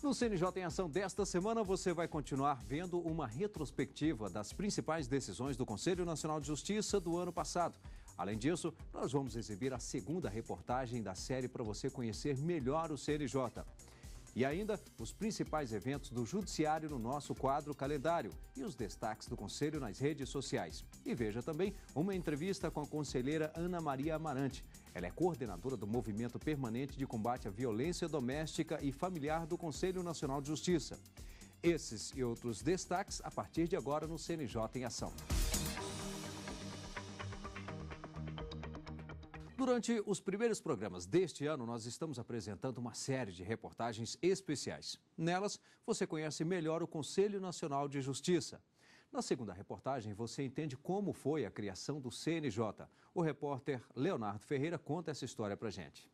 No CNJ em Ação desta semana, você vai continuar vendo uma retrospectiva das principais decisões do Conselho Nacional de Justiça do ano passado. Além disso, nós vamos exibir a segunda reportagem da série para você conhecer melhor o CNJ. E ainda, os principais eventos do Judiciário no nosso quadro calendário e os destaques do Conselho nas redes sociais. E veja também uma entrevista com a conselheira Ana Maria Amarante. Ela é coordenadora do Movimento Permanente de Combate à Violência Doméstica e Familiar do Conselho Nacional de Justiça. Esses e outros destaques a partir de agora no CNJ em Ação. Durante os primeiros programas deste ano, nós estamos apresentando uma série de reportagens especiais. Nelas, você conhece melhor o Conselho Nacional de Justiça. Na segunda reportagem, você entende como foi a criação do CNJ. O repórter Leonardo Ferreira conta essa história pra gente.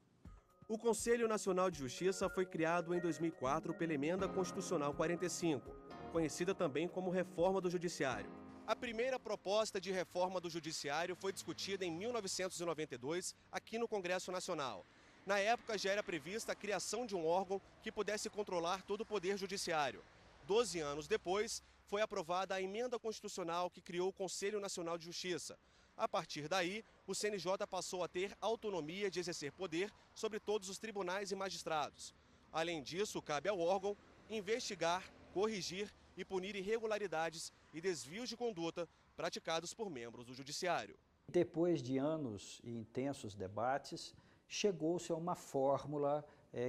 O Conselho Nacional de Justiça foi criado em 2004 pela Emenda Constitucional 45, conhecida também como Reforma do Judiciário. A primeira proposta de reforma do Judiciário foi discutida em 1992 aqui no Congresso Nacional. Na época já era prevista a criação de um órgão que pudesse controlar todo o poder judiciário. 12 anos depois, foi aprovada a emenda constitucional que criou o Conselho Nacional de Justiça. A partir daí, o CNJ passou a ter autonomia de exercer poder sobre todos os tribunais e magistrados. Além disso, cabe ao órgão investigar, corrigir e punir irregularidades e desvios de conduta praticados por membros do Judiciário. Depois de anos e intensos debates, chegou-se a uma fórmula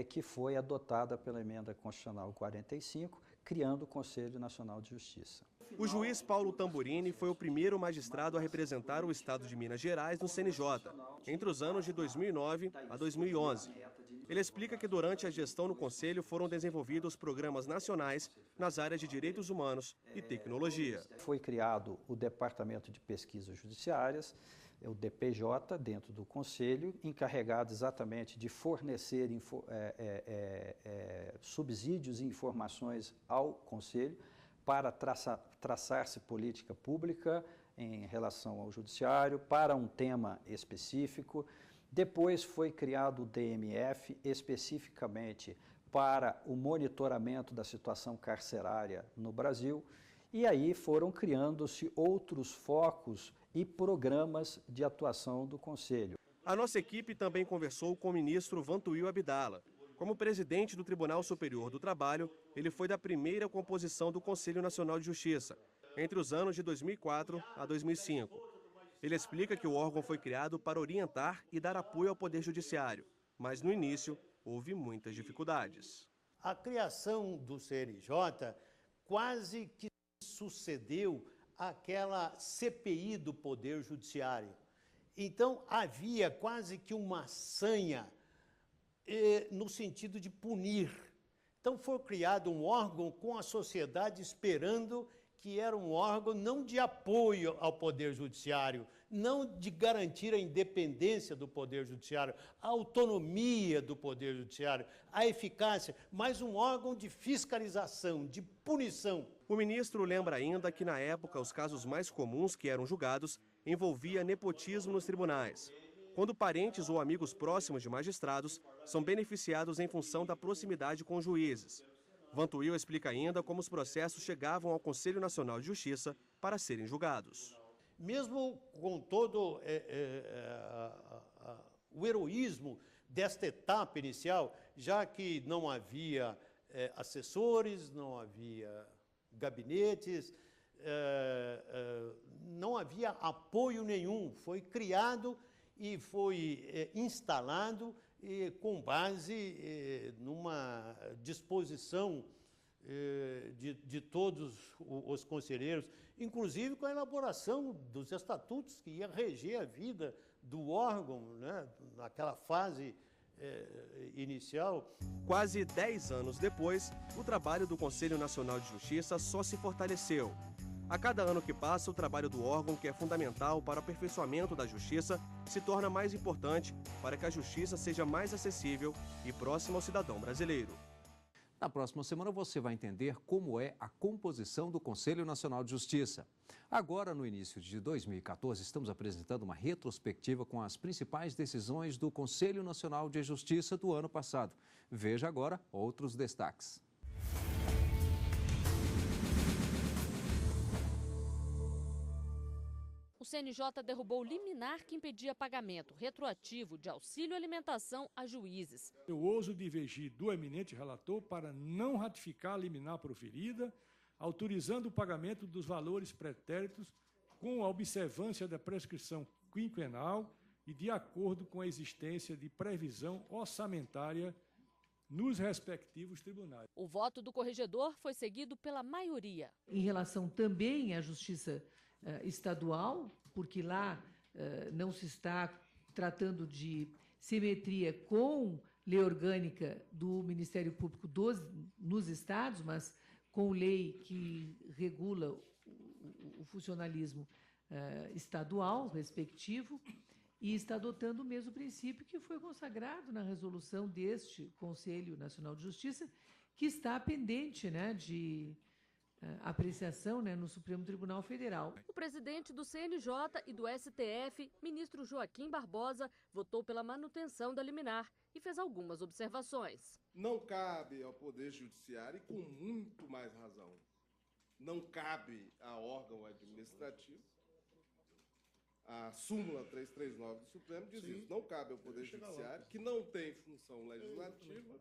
que foi adotada pela Emenda Constitucional 45, criando o Conselho Nacional de Justiça. O juiz Paulo Tamburini foi o primeiro magistrado a representar o Estado de Minas Gerais no CNJ, entre os anos de 2009 a 2011. Ele explica que durante a gestão no Conselho foram desenvolvidos programas nacionais nas áreas de direitos humanos e tecnologia. Foi criado o Departamento de Pesquisas Judiciárias, o DPJ, dentro do Conselho, encarregado exatamente de fornecer subsídios e informações ao Conselho para traçar-se política pública em relação ao Judiciário, para um tema específico. Depois foi criado o DMF, especificamente para o monitoramento da situação carcerária no Brasil, e aí foram criando-se outros focos e programas de atuação do Conselho. A nossa equipe também conversou com o ministro Vantuil Abdala. Como presidente do Tribunal Superior do Trabalho, ele foi da primeira composição do Conselho Nacional de Justiça, entre os anos de 2004 a 2005. Ele explica que o órgão foi criado para orientar e dar apoio ao Poder Judiciário, mas no início houve muitas dificuldades. A criação do CNJ quase que sucedeu àquela CPI do Poder Judiciário. Então havia quase que uma sanha no sentido de punir. Então foi criado um órgão com a sociedade esperando que era um órgão não de apoio ao Poder Judiciário, não de garantir a independência do Poder Judiciário, a autonomia do Poder Judiciário, a eficácia, mas um órgão de fiscalização, de punição. O ministro lembra ainda que, na época, os casos mais comuns que eram julgados envolvia nepotismo nos tribunais, quando parentes ou amigos próximos de magistrados são beneficiados em função da proximidade com juízes. Vantuil explica ainda como os processos chegavam ao Conselho Nacional de Justiça para serem julgados. Mesmo com todo o heroísmo desta etapa inicial, já que não havia assessores, não havia gabinetes, não havia apoio nenhum, foi criado e foi instalado com base numa disposição de todos os conselheiros, inclusive com a elaboração dos estatutos que ia reger a vida do órgão, né, naquela fase inicial. Quase 10 anos depois, o trabalho do Conselho Nacional de Justiça só se fortaleceu. A cada ano que passa, o trabalho do órgão, que é fundamental para o aperfeiçoamento da justiça, se torna mais importante para que a justiça seja mais acessível e próxima ao cidadão brasileiro. Na próxima semana você vai entender como é a composição do Conselho Nacional de Justiça. Agora, no início de 2014, estamos apresentando uma retrospectiva com as principais decisões do Conselho Nacional de Justiça do ano passado. Veja agora outros destaques. O CNJ derrubou liminar que impedia pagamento retroativo de auxílio alimentação a juízes. Eu ouso divergir do eminente relator para não ratificar a liminar proferida, autorizando o pagamento dos valores pretéritos com a observância da prescrição quinquenal e de acordo com a existência de previsão orçamentária nos respectivos tribunais. O voto do corregedor foi seguido pela maioria. Em relação também à Justiça Estadual, porque lá não se está tratando de simetria com lei orgânica do Ministério Público nos estados, mas com lei que regula o funcionalismo estadual respectivo, e está adotando o mesmo princípio que foi consagrado na resolução deste Conselho Nacional de Justiça, que está pendente, né, de apreciação, né, no Supremo Tribunal Federal. O presidente do CNJ e do STF, ministro Joaquim Barbosa, votou pela manutenção da liminar e fez algumas observações. Não cabe ao Poder Judiciário, e com muito mais razão, não cabe a órgão administrativo. A súmula 339 do Supremo diz isso. Não cabe ao Poder Judiciário, que não tem função legislativa,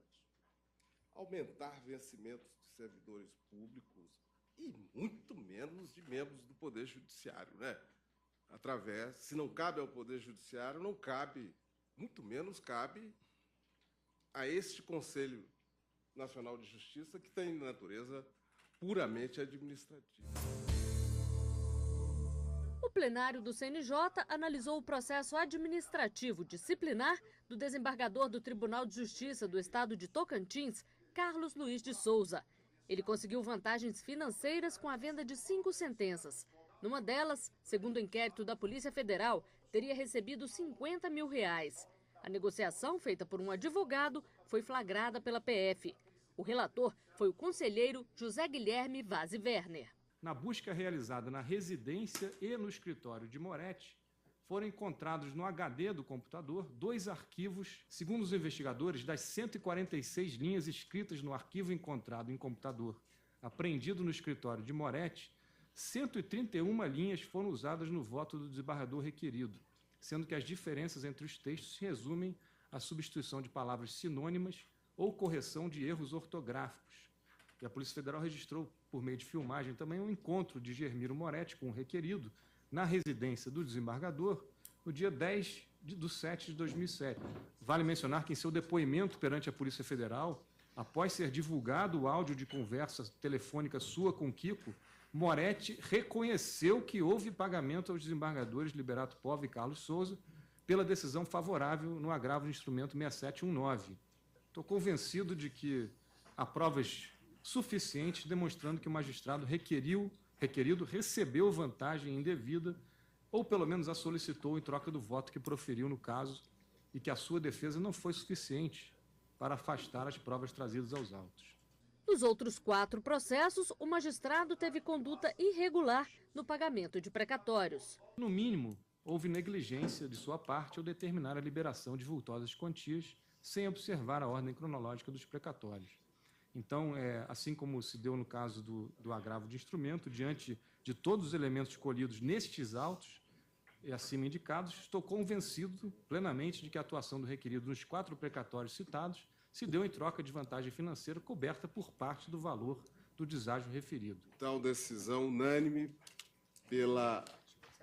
aumentar vencimentos de servidores públicos e muito menos de membros do Poder Judiciário, né? Se não cabe ao Poder Judiciário, não cabe, muito menos cabe a este Conselho Nacional de Justiça, que tem natureza puramente administrativa. O plenário do CNJ analisou o processo administrativo disciplinar do desembargador do Tribunal de Justiça do Estado de Tocantins, Carlos Luiz de Souza. Ele conseguiu vantagens financeiras com a venda de 5 sentenças. Numa delas, segundo o inquérito da Polícia Federal, teria recebido R$50 mil. A negociação, feita por um advogado, foi flagrada pela PF. O relator foi o conselheiro José Guilherme Vaz Werner. Na busca realizada na residência e no escritório de Moretti, foram encontrados no HD do computador 2 arquivos, segundo os investigadores, das 146 linhas escritas no arquivo encontrado em computador apreendido no escritório de Moretti, 131 linhas foram usadas no voto do desembargador requerido, sendo que as diferenças entre os textos se resumem à substituição de palavras sinônimas ou correção de erros ortográficos. E a Polícia Federal registrou, por meio de filmagem, também um encontro de Germiro Moretti com o requerido na residência do desembargador no dia 10/7 de 2007. Vale mencionar que em seu depoimento perante a Polícia Federal, após ser divulgado o áudio de conversa telefônica sua com Kiko, Moretti reconheceu que houve pagamento aos desembargadores Liberato Pova e Carlos Souza pela decisão favorável no agravo do instrumento 6719. Estou convencido de que há provas suficientes demonstrando que o magistrado requerido recebeu vantagem indevida ou pelo menos a solicitou em troca do voto que proferiu no caso e que a sua defesa não foi suficiente para afastar as provas trazidas aos autos. Nos outros 4 processos, o magistrado teve conduta irregular no pagamento de precatórios. No mínimo, houve negligência de sua parte ao determinar a liberação de vultosas quantias sem observar a ordem cronológica dos precatórios. Então, assim como se deu no caso do agravo de instrumento, diante de todos os elementos escolhidos nestes autos e acima indicados, estou convencido plenamente de que a atuação do requerido nos 4 precatórios citados se deu em troca de vantagem financeira coberta por parte do valor do deságio referido. Então, decisão unânime pela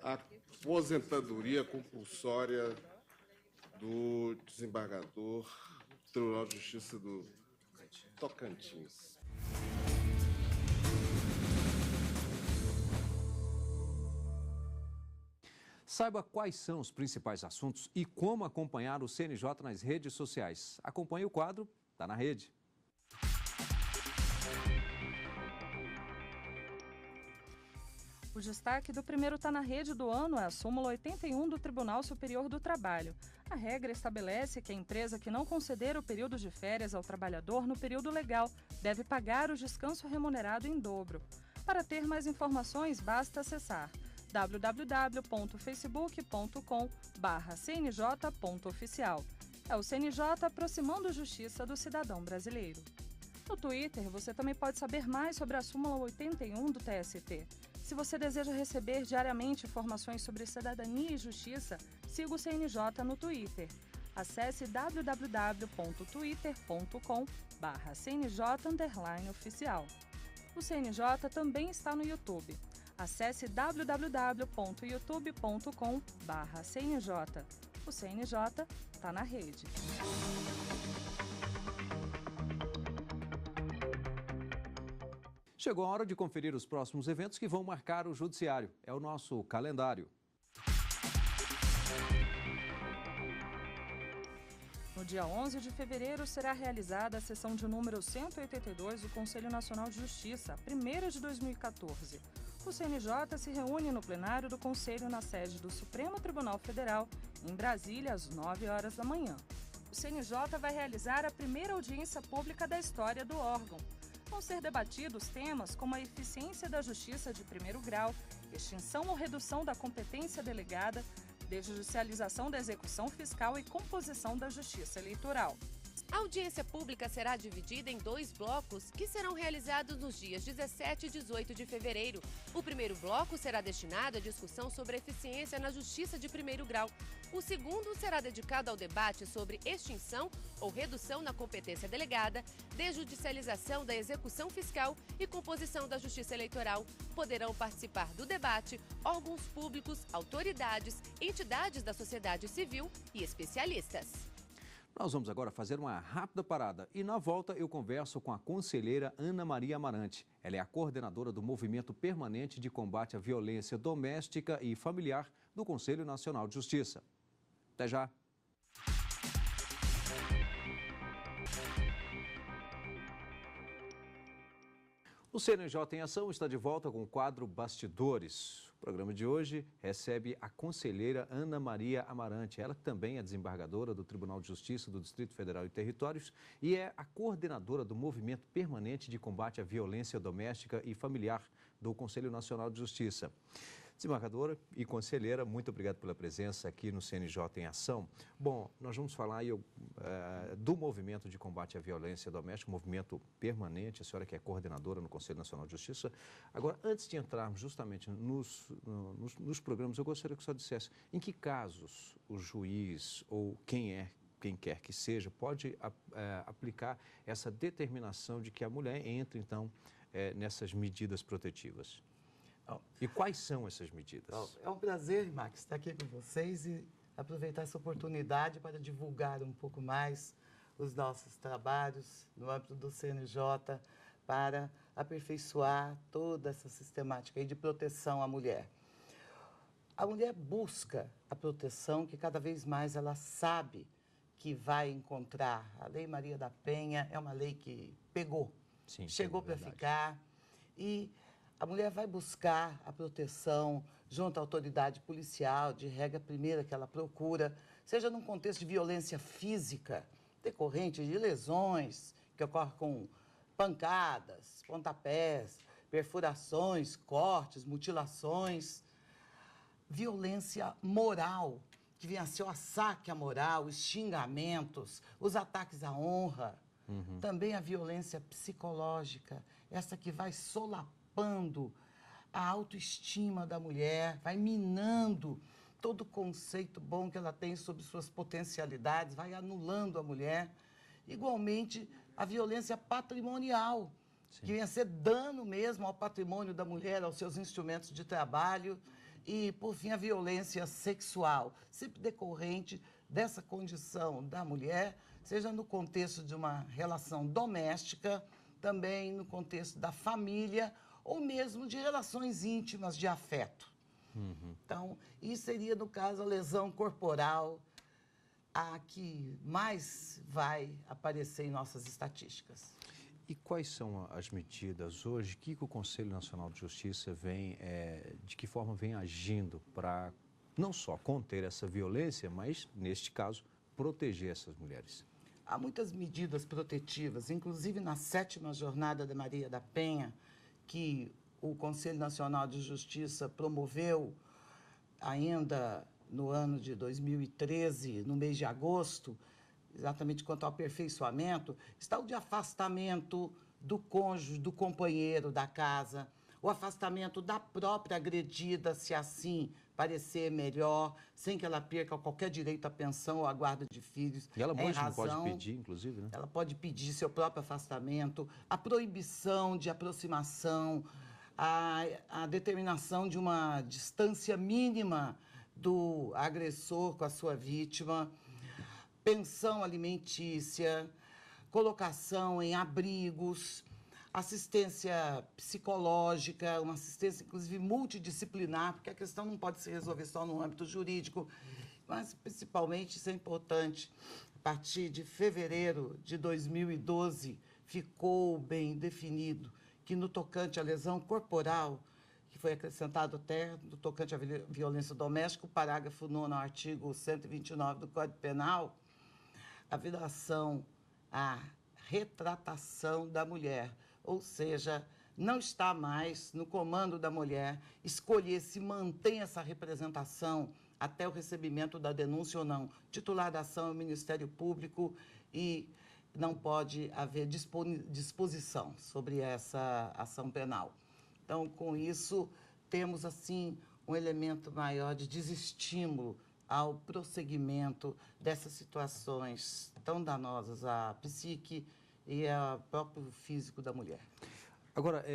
aposentadoria compulsória do desembargador do Tribunal de Justiça do Tocantins. Saiba quais são os principais assuntos e como acompanhar o CNJ nas redes sociais. Acompanhe o quadro, tá na rede. O destaque do primeiro Tá na Rede do ano é a súmula 81 do Tribunal Superior do Trabalho. A regra estabelece que a empresa que não conceder o período de férias ao trabalhador no período legal deve pagar o descanso remunerado em dobro. Para ter mais informações, basta acessar www.facebook.com/cnj.oficial. É o CNJ aproximando justiça do cidadão brasileiro. No Twitter, você também pode saber mais sobre a súmula 81 do TST. Se você deseja receber diariamente informações sobre cidadania e justiça, siga o CNJ no Twitter. Acesse www.twitter.com/CNJ_oficial. O CNJ também está no YouTube. Acesse www.youtube.com/CNJ. O CNJ está na rede. Chegou a hora de conferir os próximos eventos que vão marcar o Judiciário. É o nosso calendário. No dia 11 de fevereiro será realizada a sessão de número 182 do Conselho Nacional de Justiça, a primeira de 2014. O CNJ se reúne no plenário do Conselho na sede do Supremo Tribunal Federal, em Brasília, às 9 horas da manhã. O CNJ vai realizar a primeira audiência pública da história do órgão. Vão ser debatidos temas como a eficiência da justiça de primeiro grau, extinção ou redução da competência delegada, desjudicialização da execução fiscal e composição da justiça eleitoral. A audiência pública será dividida em 2 blocos que serão realizados nos dias 17 e 18 de fevereiro. O primeiro bloco será destinado à discussão sobre a eficiência na justiça de primeiro grau. O segundo será dedicado ao debate sobre extinção ou redução na competência delegada, desjudicialização da execução fiscal e composição da justiça eleitoral. Poderão participar do debate órgãos públicos, autoridades, entidades da sociedade civil e especialistas. Nós vamos agora fazer uma rápida parada e na volta eu converso com a conselheira Ana Maria Amarante. Ela é a coordenadora do Movimento Permanente de Combate à Violência Doméstica e Familiar do Conselho Nacional de Justiça. Até já! O CNJ em Ação está de volta com o quadro Bastidores. O programa de hoje recebe a conselheira Ana Maria Amarante. Ela também é desembargadora do Tribunal de Justiça do Distrito Federal e Territórios e é a coordenadora do Movimento Permanente de Combate à Violência Doméstica e Familiar do Conselho Nacional de Justiça. Desembargadora e conselheira, muito obrigado pela presença aqui no CNJ em Ação. Bom, nós vamos falar do movimento de combate à violência doméstica, movimento permanente, a senhora que é coordenadora no Conselho Nacional de Justiça. Agora, antes de entrarmos justamente nos programas, eu gostaria que o senhor dissesse em que casos o juiz ou quem quer que seja, pode aplicar essa determinação de que a mulher entre, então, nessas medidas protetivas. E quais são essas medidas? É um prazer, Max, estar aqui com vocês e aproveitar essa oportunidade para divulgar um pouco mais os nossos trabalhos no âmbito do CNJ para aperfeiçoar toda essa sistemática aí de proteção à mulher. A mulher busca a proteção que cada vez mais ela sabe que vai encontrar. A Lei Maria da Penha é uma lei que pegou, chegou para ficar e a mulher vai buscar a proteção junto à autoridade policial, de regra primeira que ela procura, seja num contexto de violência física, decorrente de lesões que ocorrem com pancadas, pontapés, perfurações, cortes, mutilações, violência moral, que vem a ser o assaque à moral, os xingamentos, os ataques à honra, também a violência psicológica, essa que vai solapando a autoestima da mulher, vai minando todo o conceito bom que ela tem sobre suas potencialidades, vai anulando a mulher. Igualmente, a violência patrimonial, que vem a ser dano mesmo ao patrimônio da mulher, aos seus instrumentos de trabalho. E, por fim, a violência sexual, sempre decorrente dessa condição da mulher, seja no contexto de uma relação doméstica, também no contexto da família, ou mesmo de relações íntimas de afeto. Então, isso seria, no caso, a lesão corporal, a que mais vai aparecer em nossas estatísticas. E quais são as medidas hoje que o Conselho Nacional de Justiça de que forma vem agindo para não só conter essa violência, mas, neste caso, proteger essas mulheres? Há muitas medidas protetivas, inclusive na 7ª Jornada da Maria da Penha, que o Conselho Nacional de Justiça promoveu ainda no ano de 2013, no mês de agosto, exatamente quanto ao aperfeiçoamento, está o de afastamento do cônjuge, do companheiro da casa, o afastamento da própria agredida, se assim parecer melhor, sem que ela perca qualquer direito à pensão ou à guarda de filhos. E ela pode pedir, inclusive, né? Ela pode pedir seu próprio afastamento, a proibição de aproximação, a determinação de uma distância mínima do agressor com a sua vítima, pensão alimentícia, colocação em abrigos, assistência psicológica, uma assistência, inclusive, multidisciplinar, porque a questão não pode se resolver só no âmbito jurídico, mas, principalmente, isso é importante, a partir de fevereiro de 2012, ficou bem definido que, no tocante à lesão corporal, que foi acrescentado até no tocante à violência doméstica, o parágrafo 9º, artigo 129 do Código Penal, a violação à retratação da mulher, ou seja, não está mais no comando da mulher escolher se mantém essa representação até o recebimento da denúncia ou não. Titular da ação é o Ministério Público e não pode haver disposição sobre essa ação penal. Então, com isso, temos, assim, um elemento maior de desestímulo ao prosseguimento dessas situações tão danosas à psique e ao próprio físico da mulher. Agora,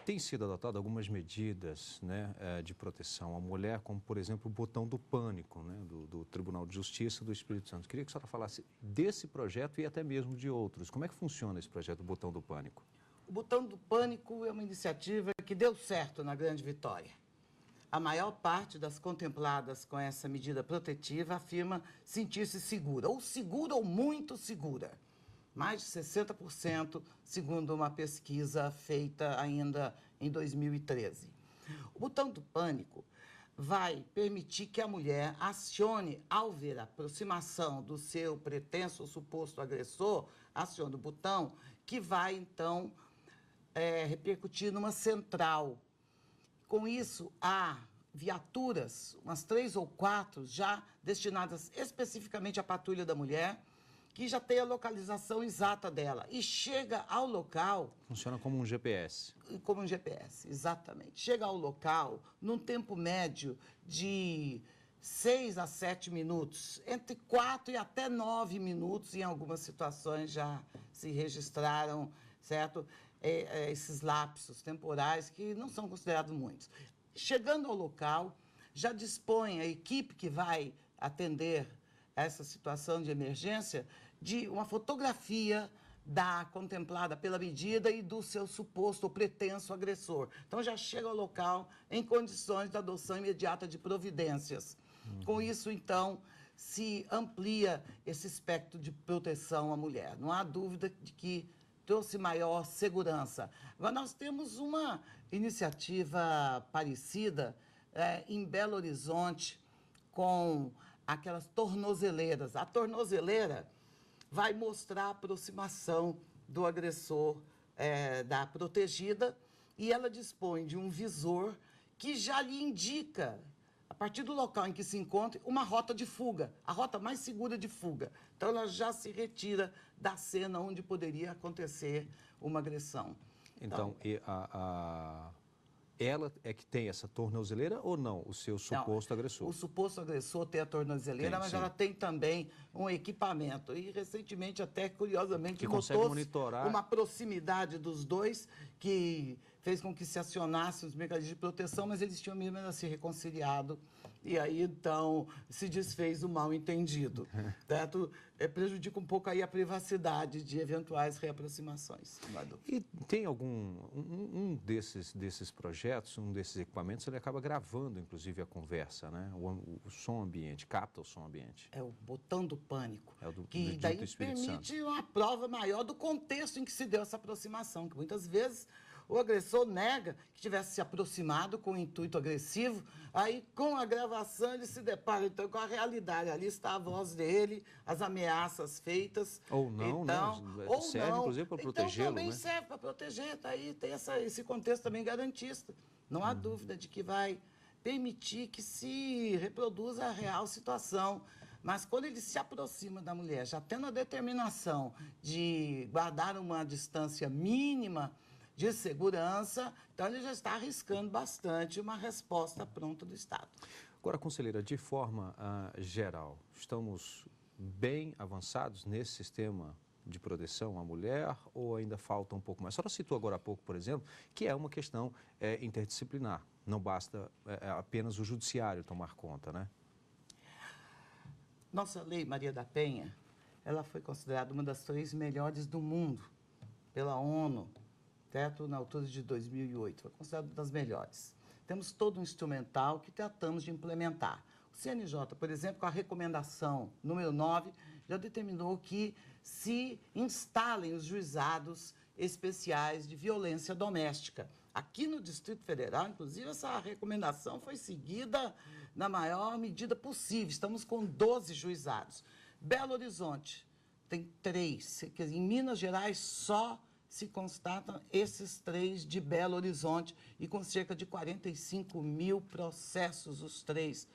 tem sido adotadas algumas medidas, né, de proteção à mulher, como, por exemplo, o botão do pânico, né, do Tribunal de Justiça do Espírito Santo. Queria que a senhora falasse desse projeto e até mesmo de outros. Como é que funciona esse projeto do botão do pânico? O botão do pânico é uma iniciativa que deu certo na Grande Vitória. A maior parte das contempladas com essa medida protetiva afirma sentir-se segura, ou muito segura. Mais de 60%, segundo uma pesquisa feita ainda em 2013. O botão do pânico vai permitir que a mulher acione, ao ver a aproximação do seu pretenso ou suposto agressor, acione o botão, que vai, então, repercutir numa central. Com isso, há viaturas, umas 3 ou 4, já destinadas especificamente à patrulha da mulher, que já tem a localização exata dela e chega ao local... Funciona como um GPS. Como um GPS, exatamente. Chega ao local num tempo médio de 6 a 7 minutos, entre 4 e até 9 minutos, em algumas situações já se registraram, certo? Esses lapsos temporais que não são considerados muitos. Chegando ao local, já dispõe a equipe que vai atender essa situação de emergência de uma fotografia da contemplada pela medida e do seu suposto ou pretenso agressor. Então, já chega ao local em condições de adoção imediata de providências. Com isso, então, se amplia esse espectro de proteção à mulher. Não há dúvida de que trouxe maior segurança. Agora, nós temos uma iniciativa parecida em Belo Horizonte com aquelas tornozeleiras. A tornozeleira vai mostrar a aproximação do agressor da protegida e ela dispõe de um visor que já lhe indica, a partir do local em que se encontra, uma rota de fuga, a rota mais segura de fuga. Então, ela já se retira da cena onde poderia acontecer uma agressão. Então, ela é que tem essa tornozeleira ou não, o seu suposto agressor? O suposto agressor tem a tornozeleira, mas ela tem também um equipamento. E, recentemente, até curiosamente, que consegue monitorar uma proximidade dos dois que fez com que se acionassem os mecanismos de proteção, mas eles tinham mesmo se reconciliado. E aí, então, se desfez o mal-entendido. Certo? Prejudica um pouco aí a privacidade de eventuais reaproximações. E tem algum... Um desses projetos, um desses equipamentos, ele acaba gravando, inclusive, a conversa, né? O som ambiente, capta o som ambiente. É o botão do pânico. É o do que daí permite uma prova maior do contexto em que se deu essa aproximação, que muitas vezes o agressor nega que tivesse se aproximado com o intuito agressivo, aí com a gravação ele se depara então com a realidade. Ali está a voz dele, as ameaças feitas. Ou não, então, né? Ou serve, não. Inclusive, para protegê-lo, então, também né? serve para proteger, tá aí tem esse contexto também garantista. Não há dúvida de que vai permitir que se reproduza a real situação. Mas quando ele se aproxima da mulher, já tendo a determinação de guardar uma distância mínima de segurança, então ele já está arriscando bastante uma resposta pronta do Estado. Agora, conselheira, de forma geral, estamos bem avançados nesse sistema de proteção à mulher ou ainda falta um pouco mais? A senhora citou agora há pouco, por exemplo, que é uma questão interdisciplinar. Não basta apenas o judiciário tomar conta, né? Nossa lei Maria da Penha, ela foi considerada uma das 3 melhores do mundo pela ONU, certo? Na altura de 2008, foi considerada uma das melhores. Temos todo um instrumental que tratamos de implementar. O CNJ, por exemplo, com a recomendação número 9, já determinou que se instalem os juizados especiais de violência doméstica. Aqui no Distrito Federal, inclusive, essa recomendação foi seguida na maior medida possível. Estamos com 12 juizados. Belo Horizonte tem 3. Quer dizer, em Minas Gerais só se constatam esses 3 de Belo Horizonte e com cerca de 45 mil processos os 3,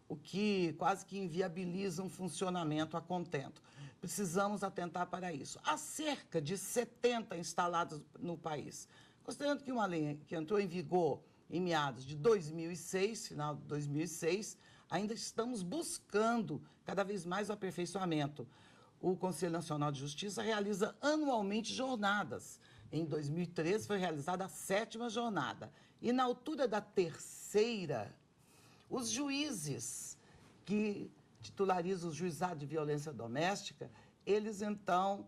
o que quase que inviabiliza um funcionamento a contento. Precisamos atentar para isso. Há cerca de 70 instalados no país. Considerando que uma lei que entrou em vigor em meados de 2006, final de 2006, ainda estamos buscando cada vez mais o aperfeiçoamento. O Conselho Nacional de Justiça realiza anualmente jornadas. Em 2013 foi realizada a 7ª jornada. E na altura da 3ª, os juízes que titularizam o juizado de violência doméstica, eles então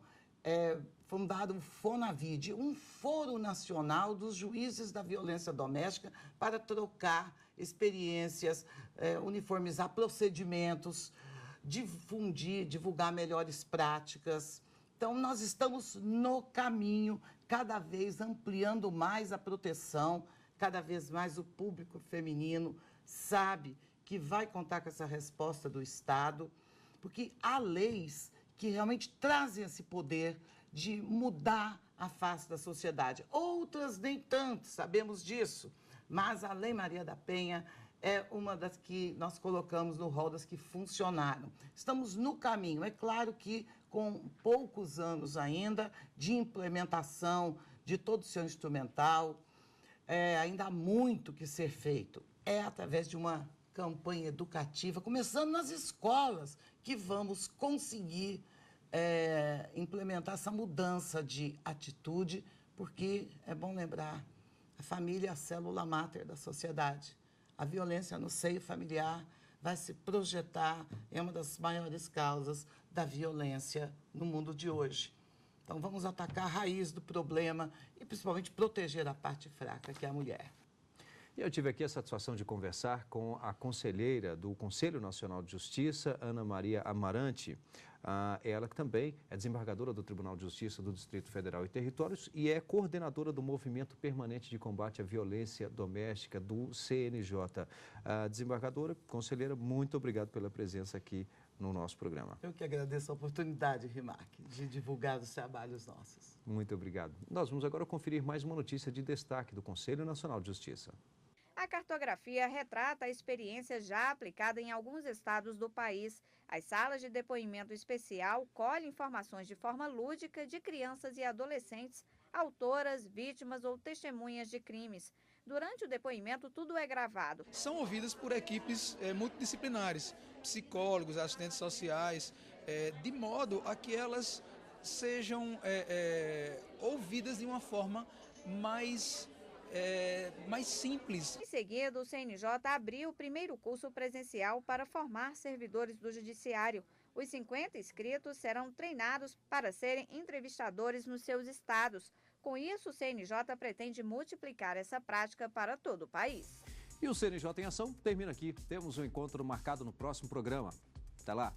fundaram o FONAVID, um Fórum Nacional dos Juízes da Violência Doméstica, para trocar experiências, uniformizar procedimentos, divulgar melhores práticas. Então, nós estamos no caminho, cada vez ampliando mais a proteção, cada vez mais o público feminino sabe que vai contar com essa resposta do Estado, porque há leis que realmente trazem esse poder de mudar a face da sociedade. Outras nem tanto, sabemos disso, mas a Lei Maria da Penha é uma das que nós colocamos no rol das que funcionaram. Estamos no caminho, é claro que com poucos anos ainda de implementação de todo o seu instrumental, ainda há muito que ser feito. É através de uma campanha educativa, começando nas escolas, que vamos conseguir implementar essa mudança de atitude, porque é bom lembrar, a família é a célula máter da sociedade. A violência no seio familiar vai se projetar em uma das maiores causas da violência no mundo de hoje. Então, vamos atacar a raiz do problema e, principalmente, proteger a parte fraca, que é a mulher. E eu tive aqui a satisfação de conversar com a conselheira do Conselho Nacional de Justiça, Ana Maria Amarante. Ela que também é desembargadora do Tribunal de Justiça do Distrito Federal e Territórios e é coordenadora do Movimento Permanente de Combate à Violência Doméstica do CNJ. Desembargadora, conselheira, muito obrigado pela presença aqui no nosso programa. Eu que agradeço a oportunidade, Rimac, de divulgar os trabalhos nossos. Muito obrigado. Nós vamos agora conferir mais uma notícia de destaque do Conselho Nacional de Justiça. A cartografia retrata a experiência já aplicada em alguns estados do país. As salas de depoimento especial colhem informações de forma lúdica de crianças e adolescentes, autoras, vítimas ou testemunhas de crimes. Durante o depoimento, tudo é gravado. São ouvidas por equipes multidisciplinares, psicólogos, assistentes sociais, de modo a que elas sejam ouvidas de uma forma mais simples. Em seguida, o CNJ abriu o primeiro curso presencial para formar servidores do Judiciário. Os 50 inscritos serão treinados para serem entrevistadores nos seus estados. Com isso, o CNJ pretende multiplicar essa prática para todo o país. E o CNJ em Ação termina aqui. Temos um encontro marcado no próximo programa. Até lá!